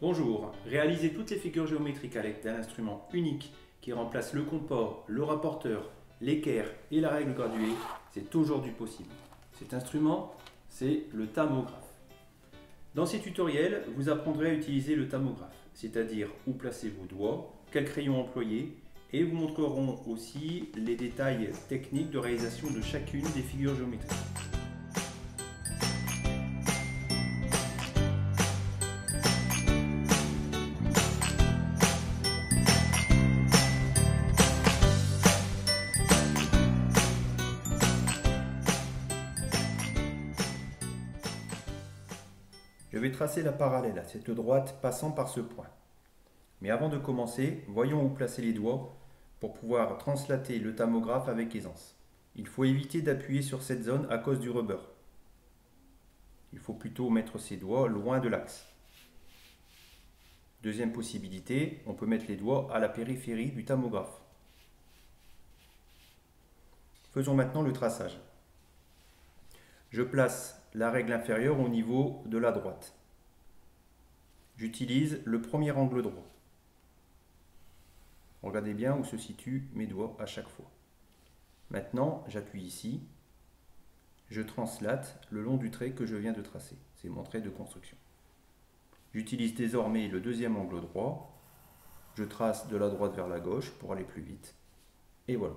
Bonjour, réaliser toutes les figures géométriques à l'aide d'un instrument unique qui remplace le comport, le rapporteur, l'équerre et la règle graduée, c'est aujourd'hui possible. Cet instrument, c'est le tamographe. Dans ces tutoriels, vous apprendrez à utiliser le tamographe, c'est-à-dire où placer vos doigts, quel crayon employer, et vous montrerons aussi les détails techniques de réalisation de chacune des figures géométriques. Je vais tracer la parallèle à cette droite passant par ce point. Mais avant de commencer, voyons où placer les doigts pour pouvoir translater le tamographe avec aisance. Il faut éviter d'appuyer sur cette zone à cause du rubber. Il faut plutôt mettre ses doigts loin de l'axe. Deuxième possibilité, on peut mettre les doigts à la périphérie du tamographe. Faisons maintenant le traçage. Je place la règle inférieure au niveau de la droite. J'utilise le premier angle droit. Regardez bien où se situent mes doigts à chaque fois. Maintenant, j'appuie ici. Je translate le long du trait que je viens de tracer. C'est mon trait de construction. J'utilise désormais le deuxième angle droit. Je trace de la droite vers la gauche pour aller plus vite. Et voilà.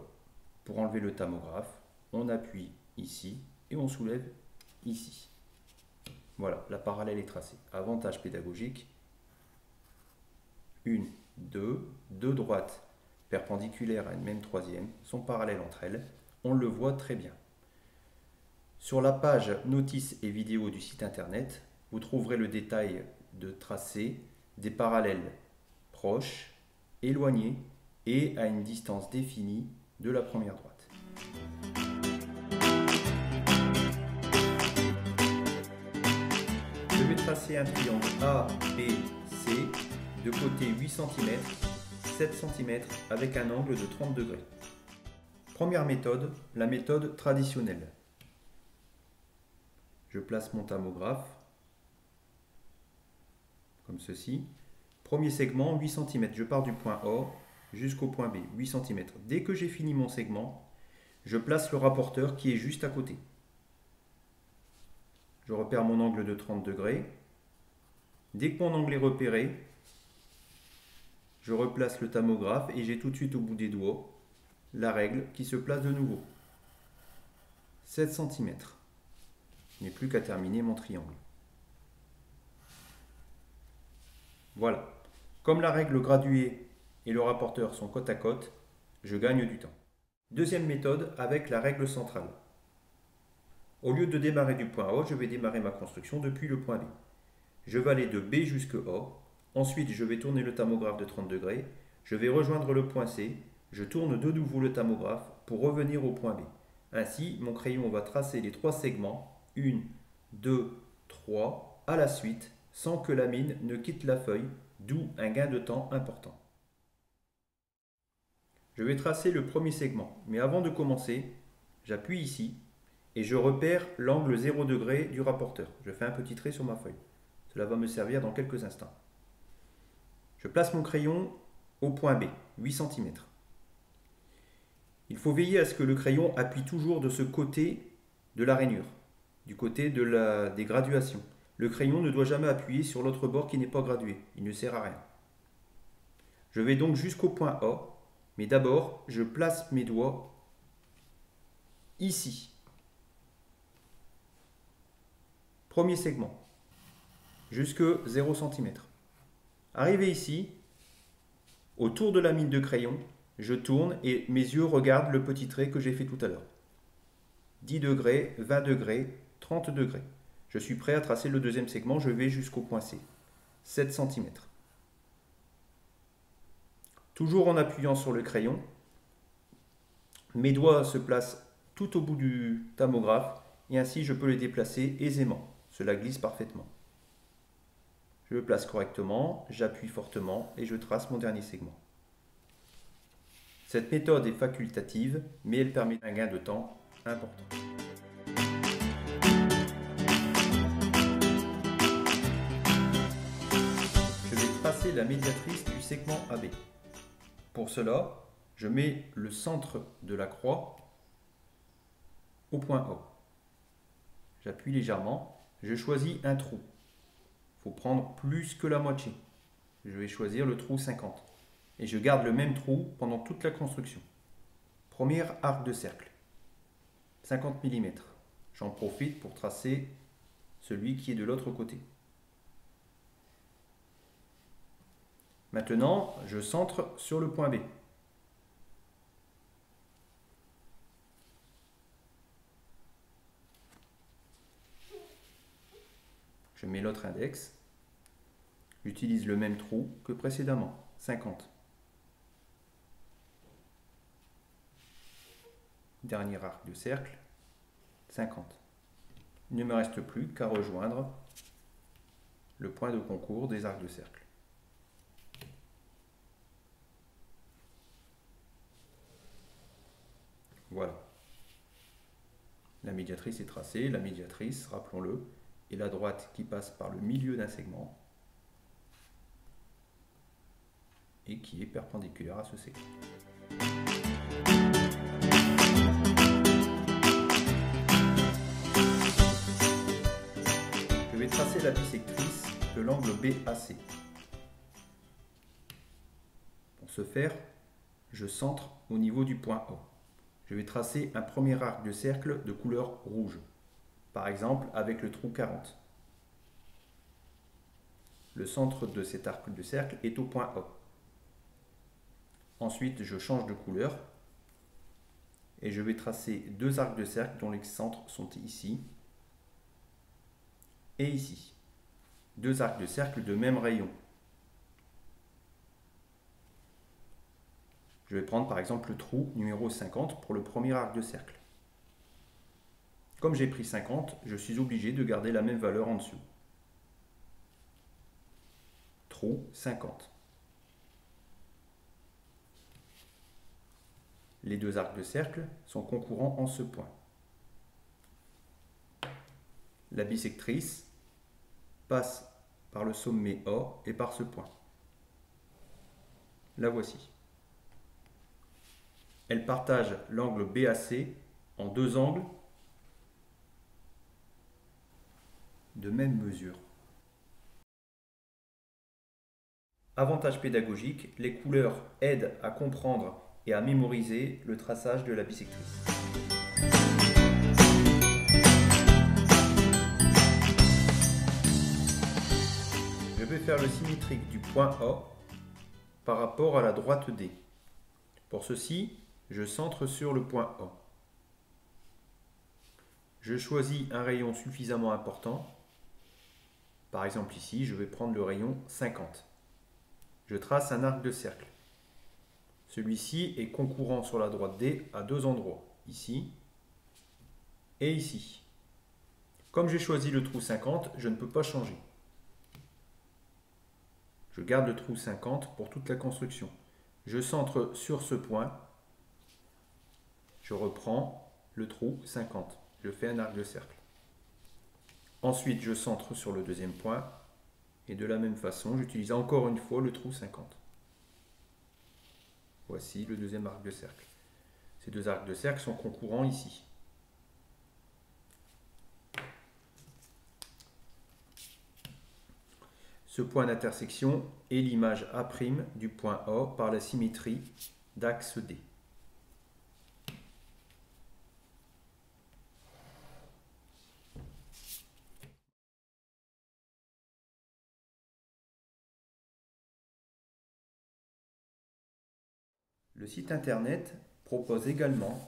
Pour enlever le tamographe, on appuie ici et on soulève ici. Voilà, la parallèle est tracée. Avantage pédagogique. 1, 2, deux droites perpendiculaires à une même troisième sont parallèles entre elles. On le voit très bien. Sur la page notices et vidéos du site internet, vous trouverez le détail de tracé des parallèles proches, éloignés et à une distance définie de la première droite. Je vais tracer un triangle A, B, C de côté 8 cm, 7 cm avec un angle de 30 degrés. Première méthode, la méthode traditionnelle. Je place mon tamographe comme ceci. Premier segment 8 cm, je pars du point A jusqu'au point B, 8 cm. Dès que j'ai fini mon segment, je place le rapporteur qui est juste à côté. Je repère mon angle de 30 degrés. Dès que mon angle est repéré, je replace le tamographe et j'ai tout de suite au bout des doigts la règle qui se place de nouveau. 7 cm. Je n'ai plus qu'à terminer mon triangle. Voilà. Comme la règle graduée et le rapporteur sont côte à côte, je gagne du temps. Deuxième méthode avec la règle centrale. Au lieu de démarrer du point A, je vais démarrer ma construction depuis le point B. Je vais aller de B jusqu'à A. Ensuite, je vais tourner le tamographe de 30 degrés. Je vais rejoindre le point C. Je tourne de nouveau le tamographe pour revenir au point B. Ainsi, mon crayon va tracer les 3 segments, 1, 2, 3, à la suite, sans que la mine ne quitte la feuille, d'où un gain de temps important. Je vais tracer le premier segment, mais avant de commencer, j'appuie ici et je repère l'angle 0 degré du rapporteur. Je fais un petit trait sur ma feuille. Cela va me servir dans quelques instants. Je place mon crayon au point B, 8 cm. Il faut veiller à ce que le crayon appuie toujours de ce côté de la rainure, du côté des graduations. Le crayon ne doit jamais appuyer sur l'autre bord qui n'est pas gradué, il ne sert à rien. Je vais donc jusqu'au point A, mais d'abord je place mes doigts ici. Premier segment, jusque 0 cm. Arrivé ici, autour de la mine de crayon, je tourne et mes yeux regardent le petit trait que j'ai fait tout à l'heure. 10 degrés, 20 degrés, 30 degrés. Je suis prêt à tracer le deuxième segment, je vais jusqu'au point C, 7 cm. Toujours en appuyant sur le crayon, mes doigts se placent tout au bout du tamographe et ainsi je peux les déplacer aisément. Cela glisse parfaitement. Je le place correctement, j'appuie fortement et je trace mon dernier segment. Cette méthode est facultative, mais elle permet un gain de temps important. Je tracer la médiatrice du segment AB. Pour cela, je mets le centre de la croix au point O. J'appuie légèrement, je choisis un trou. Il faut prendre plus que la moitié. Je vais choisir le trou 50. Et je garde le même trou pendant toute la construction. Premier arc de cercle, 50 mm. J'en profite pour tracer celui qui est de l'autre côté. Maintenant, je centre sur le point B. Je mets l'autre index. J'utilise le même trou que précédemment, 50. Dernier arc de cercle, 50. Il ne me reste plus qu'à rejoindre le point de concours des arcs de cercle. Voilà. La médiatrice est tracée. La médiatrice, rappelons-le, est la droite qui passe par le milieu d'un segment et qui est perpendiculaire à ce segment. Je vais tracer la bisectrice de l'angle BAC. Pour ce faire, je centre au niveau du point O. Je vais tracer un premier arc de cercle de couleur rouge, par exemple avec le trou 40. Le centre de cet arc de cercle est au point O. Ensuite, je change de couleur et je vais tracer deux arcs de cercle dont les centres sont ici et ici. Deux arcs de cercle de même rayon. Je vais prendre par exemple le trou numéro 50 pour le premier arc de cercle. Comme j'ai pris 50, je suis obligé de garder la même valeur en dessous. Trou 50. Les deux arcs de cercle sont concurrents en ce point. La bisectrice passe par le sommet O et par ce point. La voici. Elle partage l'angle BAC en deux angles de même mesure. Avantage pédagogique, les couleurs aident à comprendre et à mémoriser le traçage de la bisectrice. Je vais faire le symétrique du point O par rapport à la droite D. Pour ceci, je centre sur le point O. Je choisis un rayon suffisamment important. Par exemple ici, je vais prendre le rayon 50. Je trace un arc de cercle. Celui-ci est concurrent sur la droite D à deux endroits, ici et ici. Comme j'ai choisi le trou 50, je ne peux pas changer. Je garde le trou 50 pour toute la construction. Je centre sur ce point. Je reprends le trou 50. Je fais un arc de cercle. Ensuite, je centre sur le deuxième point. Et de la même façon, j'utilise encore une fois le trou 50. Voici le deuxième arc de cercle. Ces deux arcs de cercle sont concurrents ici. Ce point d'intersection est l'image A' du point O par la symétrie d'axe D. Le site internet propose également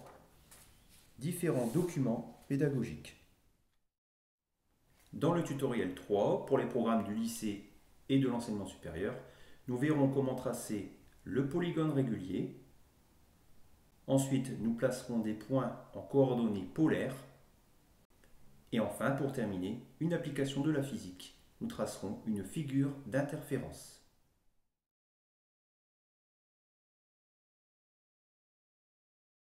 différents documents pédagogiques. Dans le tutoriel 3, pour les programmes du lycée et de l'enseignement supérieur, nous verrons comment tracer le polygone régulier. Ensuite, nous placerons des points en coordonnées polaires. Et enfin, pour terminer, une application de la physique. Nous tracerons une figure d'interférence.